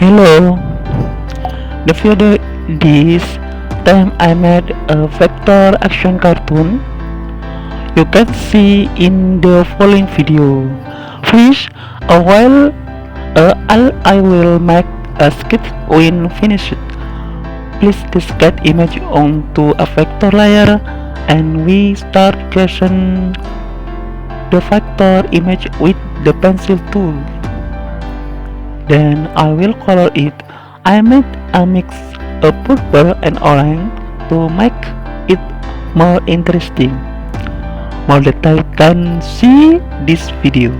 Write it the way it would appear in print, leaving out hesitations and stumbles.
Hello, the video this time I made a vector action cartoon. You can see in the following video. First, I will make a sketch when finished. Please discard image onto a vector layer and we start creation the vector image with the pencil tool. Then I will color it. I made a mix of purple and orange to make it more interesting. More detail can see this video.